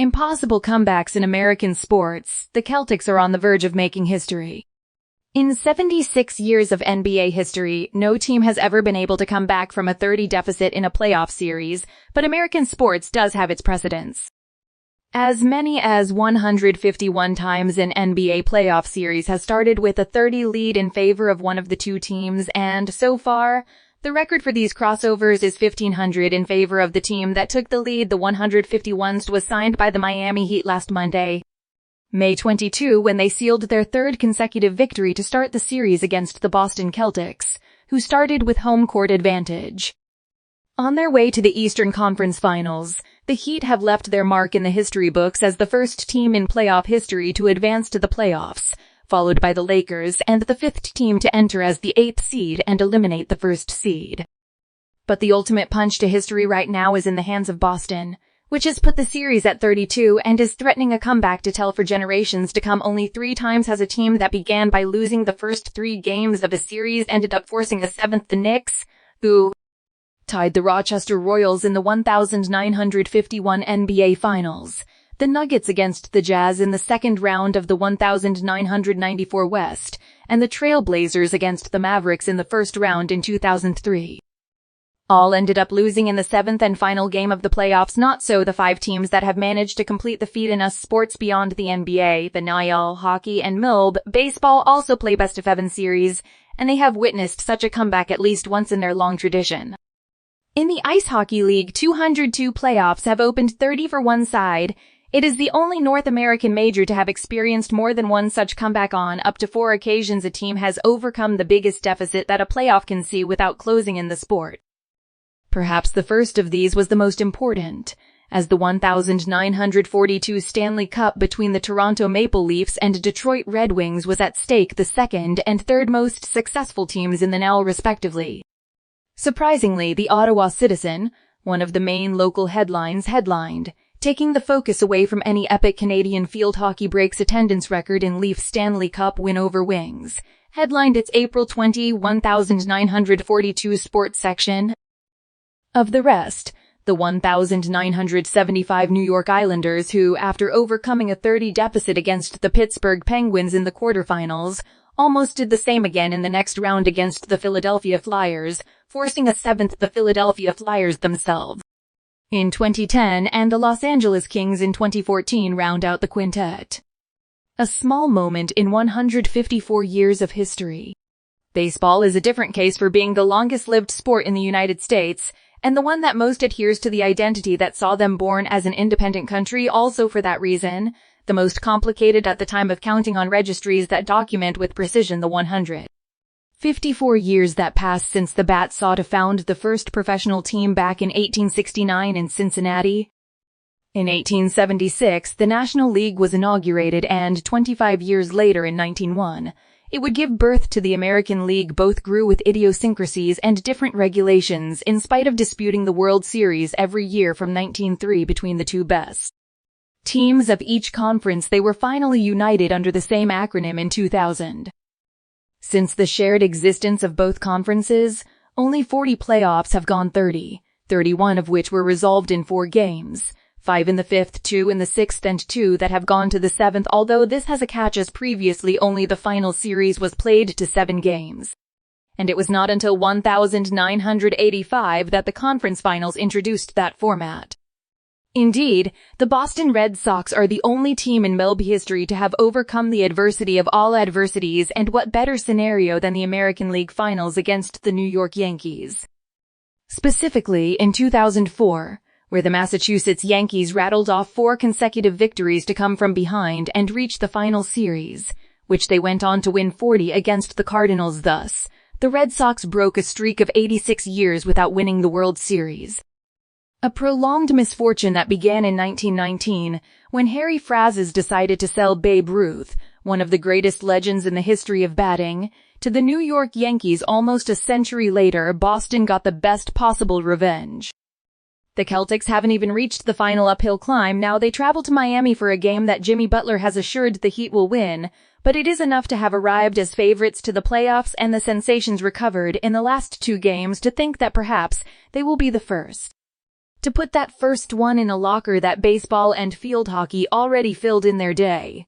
Impossible comebacks in American sports, the Celtics are on the verge of making history. In 76 years of NBA history, no team has ever been able to come back from a 30 deficit in a playoff series, but American sports does have its precedents. As many as 151 times an NBA playoff series has started with a 30 lead in favor of one of the two teams, and so far, the record for these crossovers is 1,500 in favor of the team that took the lead. The 151st was signed by the Miami Heat last Monday, May 22, when they sealed their third consecutive victory to start the series against the Boston Celtics, who started with home court advantage. On their way to the Eastern Conference Finals, the Heat have left their mark in the history books as the first team in playoff history to advance to the playoffs, followed by the Lakers and the fifth team to enter as the 8th seed and eliminate the first seed. But the ultimate punch to history right now is in the hands of Boston, which has put the series at 32 and is threatening a comeback to tell for generations to come. Only 3 times has a team that began by losing the first 3 games of a series ended up forcing a 7th. The Knicks, who tied the Rochester Royals in the 1951 NBA Finals, the Nuggets against the Jazz in the second round of the 1994 West, and the Trail Blazers against the Mavericks in the first round in 2003. All ended up losing in the 7th and final game of the playoffs. Not so the 5 teams that have managed to complete the feat in us sports beyond the NBA, the NIL, hockey, and MLB. Baseball also play best-of-7 series, and they have witnessed such a comeback at least once in their long tradition. In the Ice Hockey League, 202 playoffs have opened 30 for one side. It is the only North American major to have experienced more than one such comeback. On up to 4 occasions a team has overcome the biggest deficit that a playoff can see without closing in the sport. Perhaps the first of these was the most important, as the 1942 Stanley Cup between the Toronto Maple Leafs and Detroit Red Wings was at stake, the second and third most successful teams in the NL respectively. Surprisingly, the Ottawa Citizen, one of the main local headlines, headlined, taking the focus away from any epic Canadian field hockey breaks attendance record in Leaf Stanley Cup win over Wings, headlined its April 20, 1942 sports section. Of the rest, the 1975 New York Islanders, who, after overcoming a 30 deficit against the Pittsburgh Penguins in the quarterfinals, almost did the same again in the next round against the Philadelphia Flyers, forcing a 7th. The Philadelphia Flyers themselves in 2010 and the Los Angeles Kings in 2014 round out the quintet. A small moment in 154 years of history. Baseball is a different case for being the longest-lived sport in the United States, and the one that most adheres to the identity that saw them born as an independent country. Also for that reason, the most complicated at the time of counting on registries that document with precision the 154 years that passed since the Bats sought to found the first professional team back in 1869 in Cincinnati. In 1876, the National League was inaugurated, and 25 years later in 1901, it would give birth to the American League. Both grew with idiosyncrasies and different regulations, in spite of disputing the World Series every year from 1903 between the two best teams of each conference. They were finally united under the same acronym in 2000. Since the shared existence of both conferences, only 40 playoffs have gone 30, 31 of which were resolved in 4 games. 5 in the 5th, 2 in the 6th, and 2 that have gone to the 7th, although this has a catch as previously only the final series was played to 7 games. And it was not until 1985 that the conference finals introduced that format. Indeed, the Boston Red Sox are the only team in MLB history to have overcome the adversity of all adversities, and what better scenario than the American League Finals against the New York Yankees. Specifically, in 2004, where the Massachusetts Yankees rattled off 4 consecutive victories to come from behind and reach the final series, which they went on to win 40 against the Cardinals. Thus, the Red Sox broke a streak of 86 years without winning the World Series. A prolonged misfortune that began in 1919, when Harry Frazes decided to sell Babe Ruth, one of the greatest legends in the history of batting, to the New York Yankees. Almost a century later, Boston got the best possible revenge. The Celtics haven't even reached the final uphill climb. Now they travel to Miami for a game that Jimmy Butler has assured the Heat will win, but it is enough to have arrived as favorites to the playoffs and the sensations recovered in the last 2 games to think that perhaps they will be the first to put that first one in a locker that baseball and field hockey already filled in their day.